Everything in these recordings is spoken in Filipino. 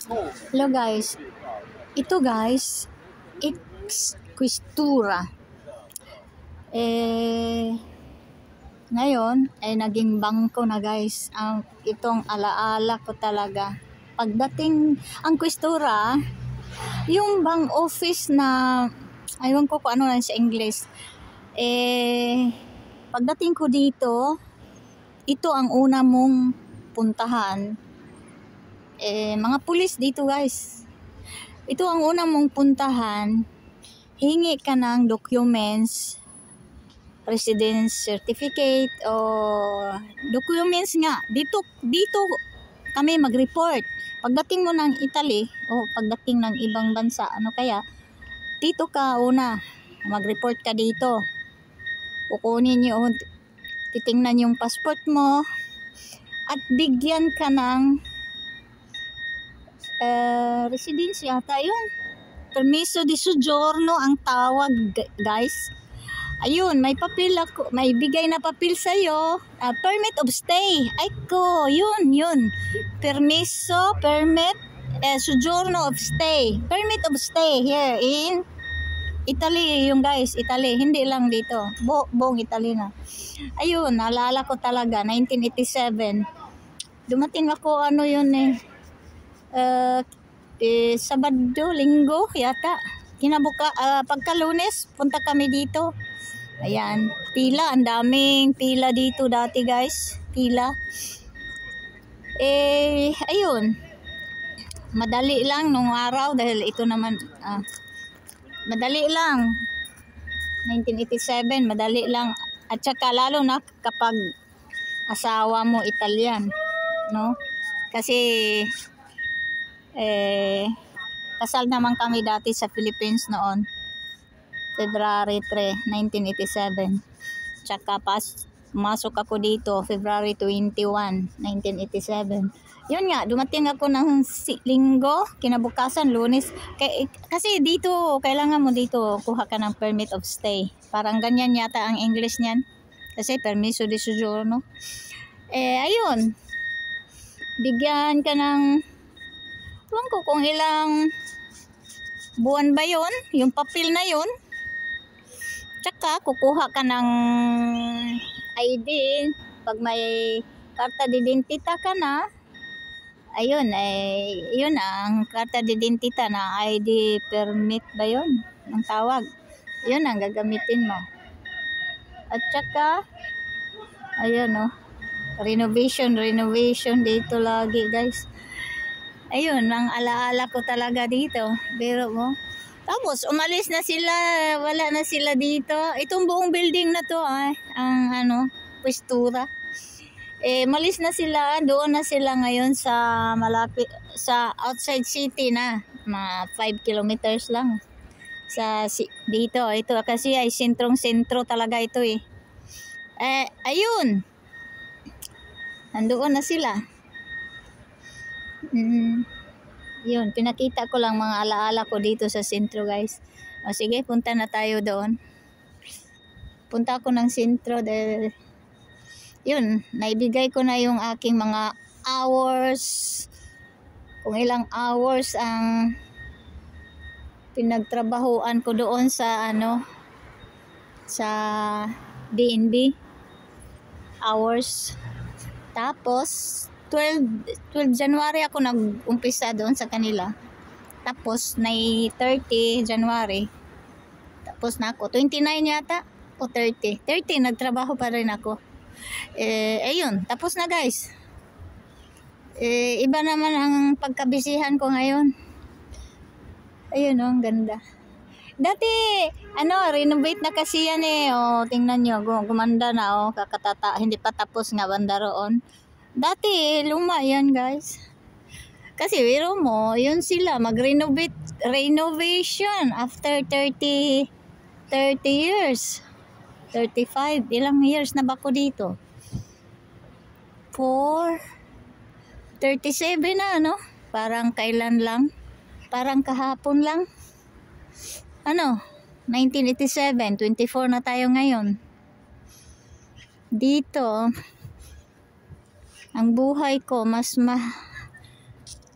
Hello guys, ito guys, Ex-Questura. Ngayon ay naging bangko na guys. Itong alaala ko talaga. Pagdating ang Questura, yung bang office na, aywan ko kung ano lang sa English. Pagdating ko dito, ito ang una mong puntahan. Mga pulis dito guys. Ito ang unang mong puntahan. Hingi ka ng documents, residence certificate o documents nga. Dito kami mag-report. Pagdating mo ng Italy o pagdating ng ibang bansa, ano kaya, dito ka una. Mag-report ka dito. Kukunin yung, titingnan yung passport mo at bigyan ka ng residence yata yun. Permiso di soggiorno ang tawag guys. Ayun, may papel ako, may bigay na papel sa'yo. Permit of stay. Ay ko, yun. Permit, soggiorno of stay. Permit of stay here in Italy yung guys, Italy. Hindi lang dito. Buong Italy na. Ayun, naalala ko talaga, 1987. Dumating ako, ano yun Sabado, Linggo yata. Pagka Lunes, punta kami dito. Ayan, pila, ang daming pila dito dati guys. Pila. Ayun. Madali lang nung araw dahil ito naman madali lang. 1987, madali lang. At saka lalo na kapag asawa mo Italian, no? Kasi kasal naman kami dati sa Philippines noon. February 3, 1987. Tsaka masok ako dito February 21, 1987. Yun nga, dumating ako ng Linggo, kinabukasan Lunes. Kasi dito, kailangan mo dito kuha ka ng permit of stay. Parang ganyan yata ang English niyan. Kasi permiso di soggiorno. Ayun. Bigyan ka ng, alam ko kung ilang buwan ba yun, yung papel na yun. Tsaka kukuha ka ng ID. Pag may karta de identita ka na, ayun, yun ang karta de identita na ID permit ba yun ang tawag. Yun ang gagamitin mo. At tsaka ayun renovation dito lagi guys. Ayun, ang alaala ko talaga dito. Pero mo. Tapos, umalis na sila. Wala na sila dito. Itong buong building na to, ang Questura. Malis na sila. Doon na sila ngayon sa malapit, sa outside city na. Mga 5 kilometers lang. Dito. Ito kasi ay sentrong-sentro talaga ito ayun. Nandoon na sila. Yun, pinakita ko lang mga alaala ko dito sa sentro guys. Sige, punta na tayo doon. Punta ako ng sentro dahil yun, naibigay ko na yung aking mga hours. Kung ilang hours ang pinagtrabahuan ko doon sa sa DNB hours. Tapos 12 January ako nag-umpisa doon sa kanila. Tapos 30 January. Tapos na ako 29 yata o 30 nagtrabaho pa rin ako. Ayun, tapos na guys. Iba naman ang pagkabisihan ko ngayon. Ayun ang ganda. Dati renovate na kasi yan tingnan nyo, gumanda na hindi pa tapos nga banda roon. Dati luma yan guys. Kasi biro mo, yun sila renovation after 30 years. 35, ilang years na ba ko dito? 37 na Parang kailan lang? Parang kahapon lang. 1987, 24 na tayo ngayon. Dito ang buhay ko mas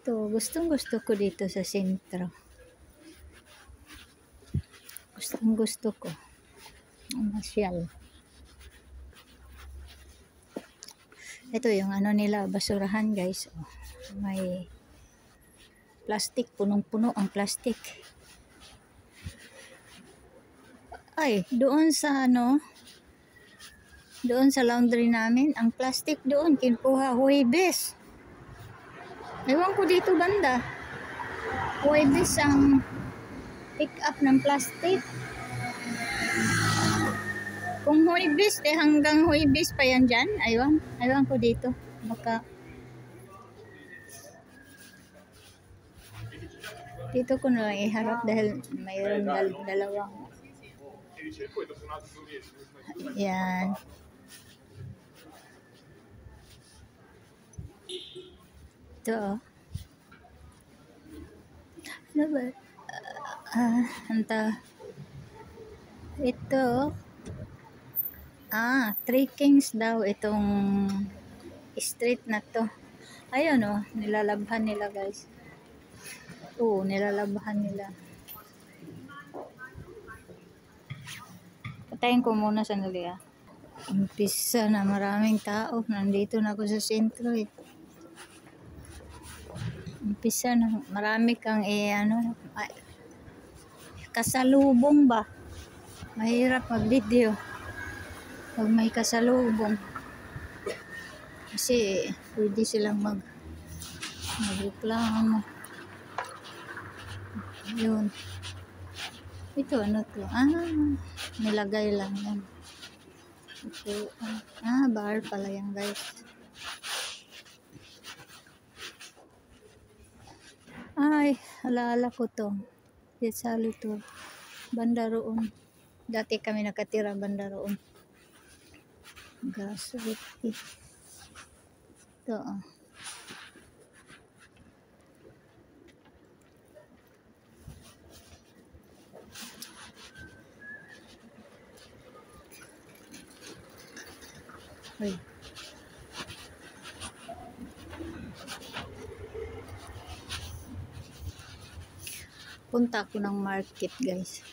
Ito, gustong-gusto ko dito sa sentro. Gustong-gusto ko. Ang masyal. Ito yung ano nila, basurahan guys. Oh, may plastic, punong-puno ang plastic. Ay, doon sa ano, doon sa laundry namin, ang plastic doon, kinukuha Huwebes. Ewan ko dito banda. Huwebes ang pick up ng plastic. Kung Huwebes, hanggang Huwebes pa yan dyan. Aywan ko dito. Baka dito ko na lang iharap dahil mayroon dalawang. Yan. Ito oh. Ano ba? Ito. Three Kings daw itong street na to. Ayun oh, nilalabhan nila guys. Oo, nilalabhan nila. Patayin ko muna sandali ah. Umpisa na maraming tao. Nandito na ako sa sentro eh. Umpisa na marami kang kasalubong ba? Mahirap mag-video pag may kasalubong. Kasi pwede silang magreklamo. Yun. Ito ano to? Nilagay lang yan. Ito, bar pala yan guys. Ay, alaala ko to. Salo to. Banda roon. Dati kami nakatira banda roon. Gaslit. Ito Uy. Punta ako ng market guys.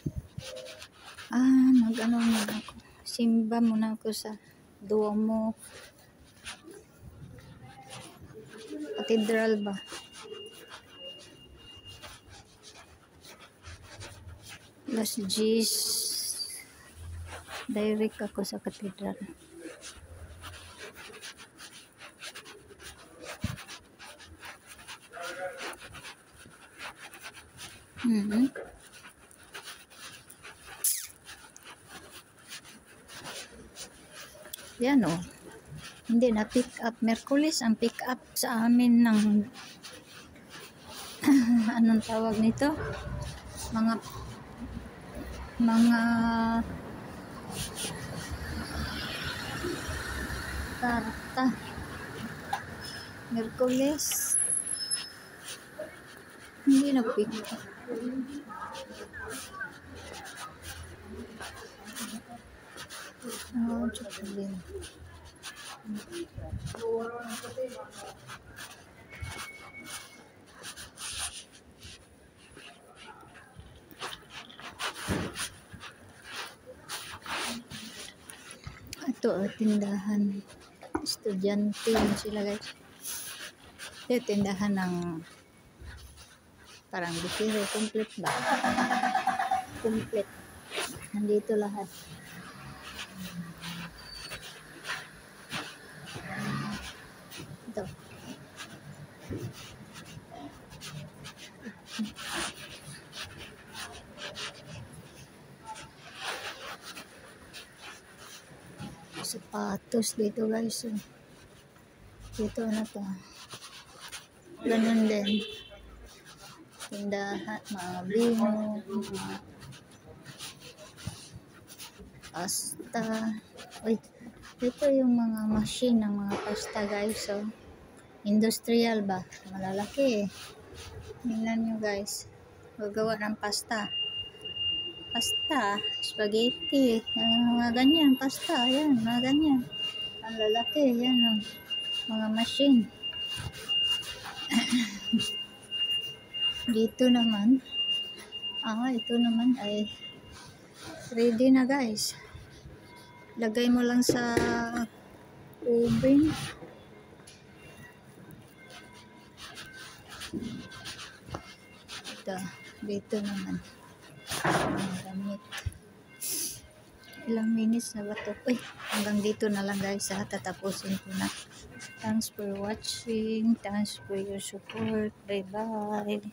Mag-ano muna ako. Simba muna ako sa Duomo. Cathedral ba? Las G's. Direct ako sa Cathedral. Yan o. Hindi na pick up. Merkulis ang pick up sa amin ng anong tawag nito? Mga karta. Merkulis. Hindi na pick up. Chocolate. Ito tindahan. Estudyante sila guys. Ito tindahan ng parang bikiro. Complete ba? Complete. Nandito lahat. Ito. Sapatos dito guys. Dito na to. Ganun din. Tindahan, mga bino, mga pasta. Uy, ito yung mga machine ng mga pasta guys. So, industrial ba? Malalaki eh. Tingnan nyo guys. Gagawa ng pasta. Pasta, spaghetti, mga ganyan, pasta, yan, mga ganyan. Ang lalaki, yan o. Mga machine. Dito naman, ito naman ay ready na guys. Lagay mo lang sa oven. Ito, dito naman. Ang gamit. Ilang minutes na ba ito? Uy, hanggang dito na lang guys. Tatapusin ko na. Thanks for watching. Thanks for your support. Bye bye.